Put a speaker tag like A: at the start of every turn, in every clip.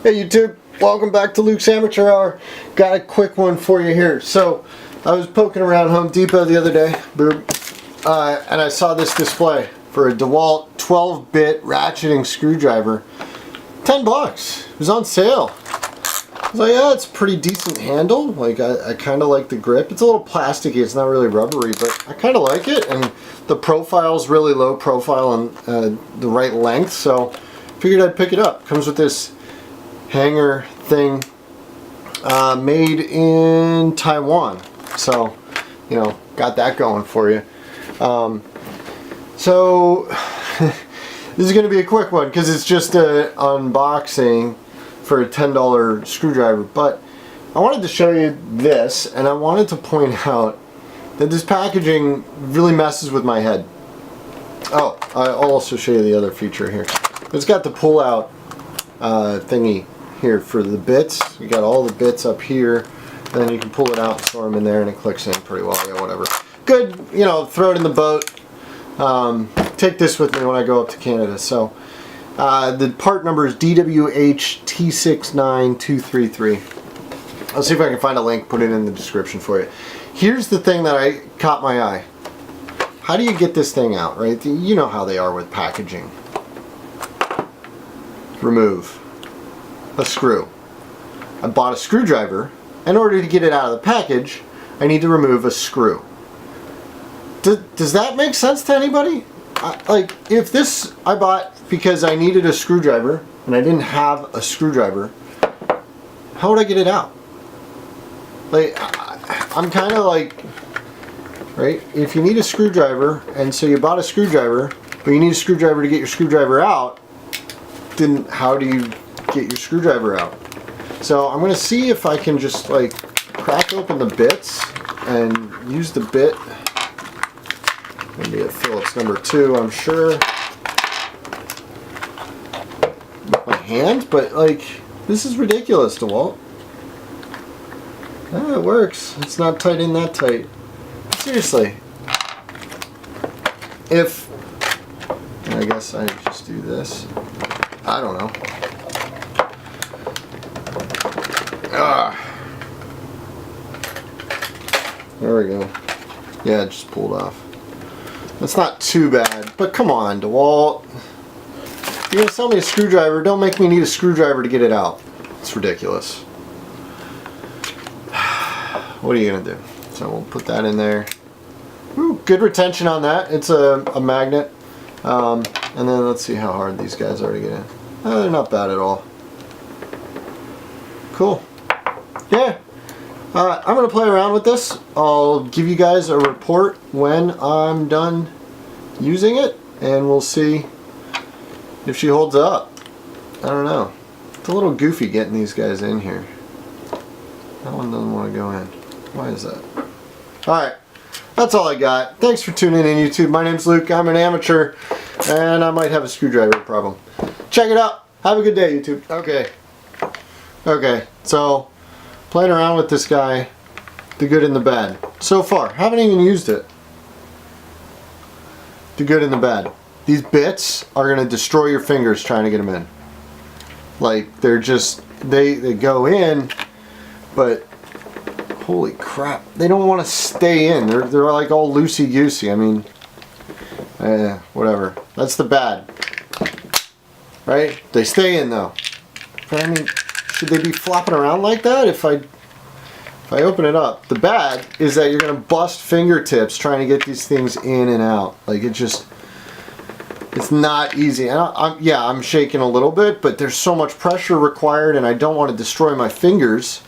A: Hey YouTube, welcome back to Luke's Amateur Hour. Got a quick one for you here. So, I was poking around Home Depot the other day, and I saw this display for a DeWalt 12-bit ratcheting screwdriver. $10. It was on sale. I was like, yeah, it's a pretty decent handle. Like, I kind of like the grip. It's a little plasticky, it's not really rubbery, but I kind of like it. And the profile's really low profile and the right length, so figured I'd pick it up. Comes with this hanger thing made in Taiwan, so you know, got that going for you. So this is going to be a quick one because it's just an unboxing for a $10 screwdriver, but I wanted to show you this, and I wanted to point out that this packaging really messes with my head. Oh, I'll also show you the other feature here. It's got the pull out thingy here for the bits. You got all the bits up here, and then you can pull it out and store them in there, and it clicks in pretty well. Yeah, whatever. Good, you know, throw it in the boat. Take this with me when I go up to Canada. So the part number is DWH-T69233. I'll see if I can find a link, put it in the description for you. Here's the thing that caught my eye. How do you get this thing out, right? You know how they are with packaging. Remove a screw. I bought a screwdriver. In order to get it out of the package, I need to remove a screw. Does that make sense to anybody? Like, if this I bought because I needed a screwdriver and I didn't have a screwdriver, how would I get it out? Like, I'm kind of like, right? If you need a screwdriver, and so you bought a screwdriver, but you need a screwdriver to get your screwdriver out, then how do you get your screwdriver out? So I'm going to see if I can just like crack open the bits and use the bit. Maybe a Phillips number 2, I'm sure, with my hand, but like, this is ridiculous, DeWalt. Ah, it works. It's not tight in that tight. Seriously. If, I guess I just do this. I don't know. There we go. Yeah, it just pulled off. That's not too bad, but come on, DeWalt. You're gonna sell me a screwdriver, don't make me need a screwdriver to get it out. It's ridiculous. What are you gonna do? So we'll put that in there. Ooh, good retention on that. It's a magnet. And then let's see how hard these guys are to get in. They're not bad at all. Cool. Yeah. I'm going to play around with this. I'll give you guys a report when I'm done using it, and we'll see if she holds up. I don't know. It's a little goofy getting these guys in here. That one doesn't want to go in. Why is that? Alright. That's all I got. Thanks for tuning in, YouTube. My name's Luke. I'm an amateur, and I might have a screwdriver problem. Check it out. Have a good day, YouTube. Okay, so playing around with this guy, the good and the bad. So far, haven't even used it. The good and the bad. These bits are going to destroy your fingers trying to get them in. Like, they're just, they go in, but holy crap, they don't want to stay in. They're like all loosey-goosey. I mean, whatever. That's the bad. Right? They stay in though. I mean, should they be flopping around like that if I open it up? The bad is that you're going to bust fingertips trying to get these things in and out. Like, it's not easy. And I'm shaking a little bit, but there's so much pressure required, and I don't want to destroy my fingers.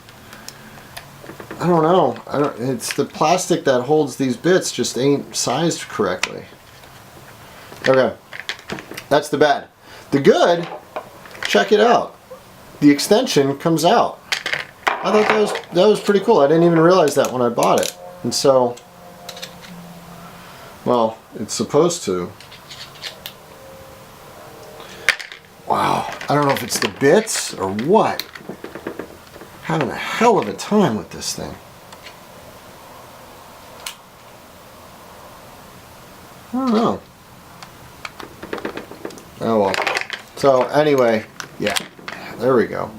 A: I don't know. It's the plastic that holds these bits just ain't sized correctly. Okay, that's the bad. The good, check it out. The extension comes out. I thought that was pretty cool. I didn't even realize that when I bought it. And so, well, it's supposed to. Wow, I don't know if it's the bits or what. Having a hell of a time with this thing. I don't know. Oh well. So anyway, yeah, there we go.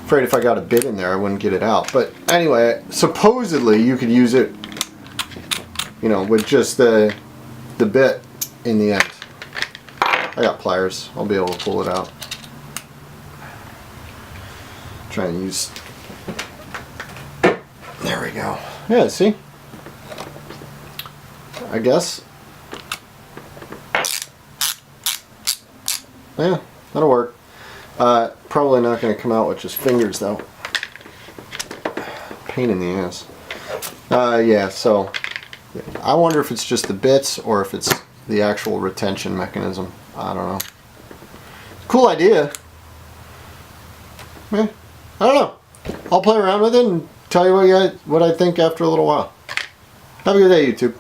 A: Afraid if I got a bit in there, I wouldn't get it out. But anyway, supposedly you could use it, you know, with just the bit in the end. I got pliers. I'll be able to pull it out. Try and use. There we go. Yeah, see? I guess. Yeah, that'll work. Probably not going to come out with just fingers though. Pain in the ass. Yeah, so I wonder if it's just the bits or if it's the actual retention mechanism. I don't know. Cool idea. Yeah, I don't know. I'll play around with it and tell you what I think after a little while. Have a good day, YouTube.